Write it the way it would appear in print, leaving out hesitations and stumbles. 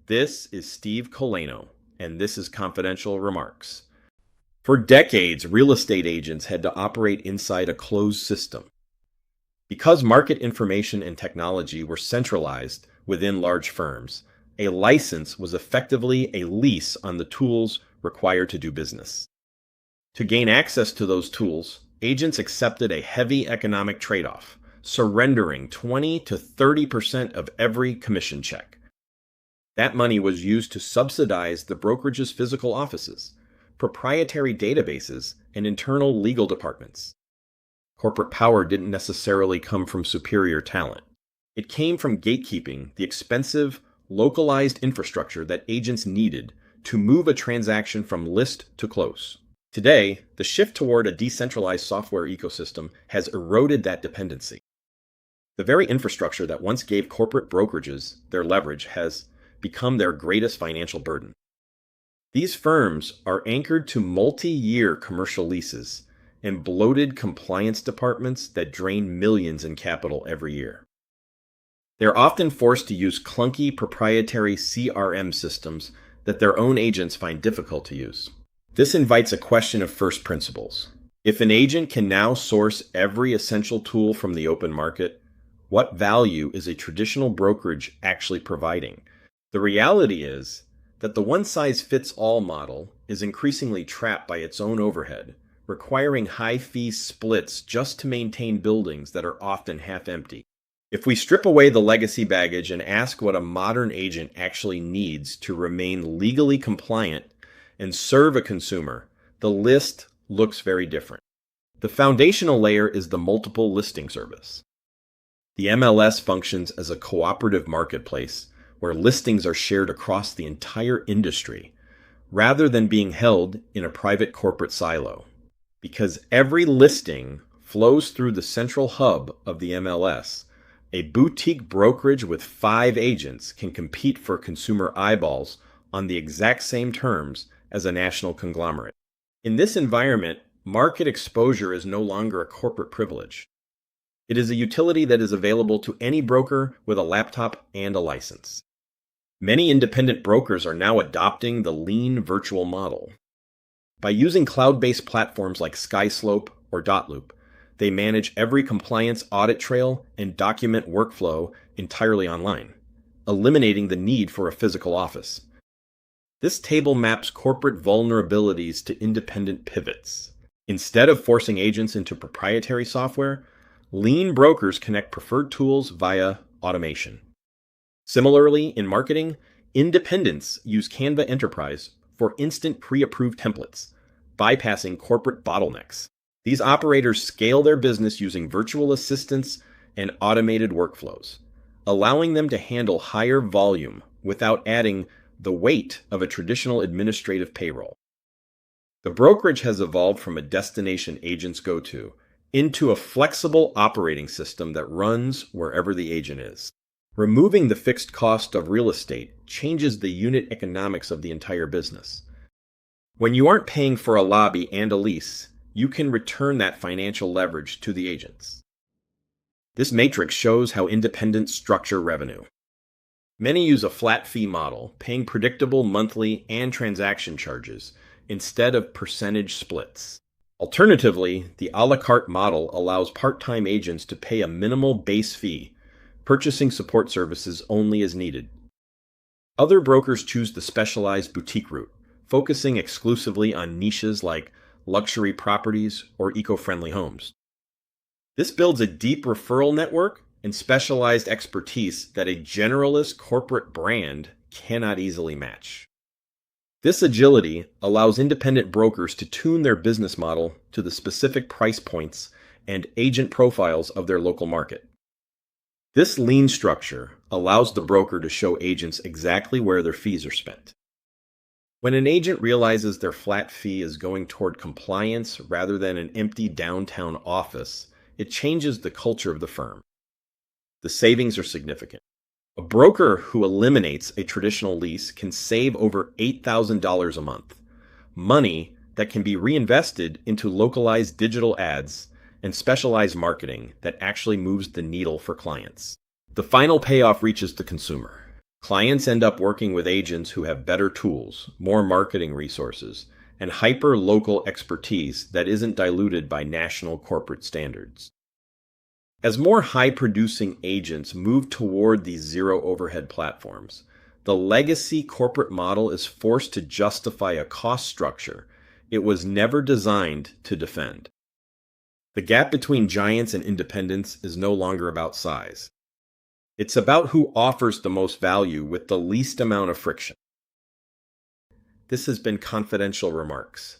This is Steve Colano, and this is Confidential Remarks. For decades, real estate agents had to operate inside a closed system. Because market information and technology were centralized within large firms, a license was effectively a lease on the tools required to do business. To gain access to those tools, agents accepted a heavy economic trade-off, surrendering 20 to 30% of every commission check. That money was used to subsidize the brokerage's physical offices, proprietary databases, and internal legal departments. Corporate power didn't necessarily come from superior talent. It came from gatekeeping the expensive, localized infrastructure that agents needed to move a transaction from list to close. Today, the shift toward a decentralized software ecosystem has eroded that dependency. The very infrastructure that once gave corporate brokerages their leverage has become their greatest financial burden. These firms are anchored to multi-year commercial leases and bloated compliance departments that drain millions in capital every year. They're often forced to use clunky proprietary CRM systems that their own agents find difficult to use. This invites a question of first principles. If an agent can now source every essential tool from the open market, what value is a traditional brokerage actually providing? The reality is that the one-size-fits-all model is increasingly trapped by its own overhead, requiring high-fee splits just to maintain buildings that are often half-empty. If we strip away the legacy baggage and ask what a modern agent actually needs to remain legally compliant and serve a consumer, the list looks very different. The foundational layer is the multiple listing service. The MLS functions as a cooperative marketplace where listings are shared across the entire industry, rather than being held in a private corporate silo. Because every listing flows through the central hub of the MLS, a boutique brokerage with 5 agents can compete for consumer eyeballs on the exact same terms as a national conglomerate. In this environment, market exposure is no longer a corporate privilege. It is a utility that is available to any broker with a laptop and a license. Many independent brokers are now adopting the lean virtual model. By using cloud-based platforms like SkySlope or Dotloop, they manage every compliance audit trail and document workflow entirely online, eliminating the need for a physical office. This table maps corporate vulnerabilities to independent pivots. Instead of forcing agents into proprietary software, lean brokers connect preferred tools via automation. Similarly, in marketing, independents use Canva Enterprise for instant pre-approved templates, bypassing corporate bottlenecks. These operators scale their business using virtual assistants and automated workflows, allowing them to handle higher volume without adding the weight of a traditional administrative payroll. The brokerage has evolved from a destination agents go to into a flexible operating system that runs wherever the agent is. Removing the fixed cost of real estate changes the unit economics of the entire business. When you aren't paying for a lobby and a lease, you can return that financial leverage to the agents. This matrix shows how independents structure revenue. Many use a flat fee model, paying predictable monthly and transaction charges instead of percentage splits. Alternatively, the a la carte model allows part-time agents to pay a minimal base fee, purchasing support services only as needed. Other brokers choose the specialized boutique route, focusing exclusively on niches like luxury properties or eco-friendly homes. This builds a deep referral network and specialized expertise that a generalist corporate brand cannot easily match. This agility allows independent brokers to tune their business model to the specific price points and agent profiles of their local market. This lean structure allows the broker to show agents exactly where their fees are spent. When an agent realizes their flat fee is going toward compliance rather than an empty downtown office, it changes the culture of the firm. The savings are significant. A broker who eliminates a traditional lease can save over $8,000 a month, money that can be reinvested into localized digital ads and specialized marketing that actually moves the needle for clients. The final payoff reaches the consumer. Clients end up working with agents who have better tools, more marketing resources, and hyper-local expertise that isn't diluted by national corporate standards. As more high-producing agents move toward these zero-overhead platforms, the legacy corporate model is forced to justify a cost structure it was never designed to defend. The gap between giants and independents is no longer about size. It's about who offers the most value with the least amount of friction. This has been Confidential Remarks.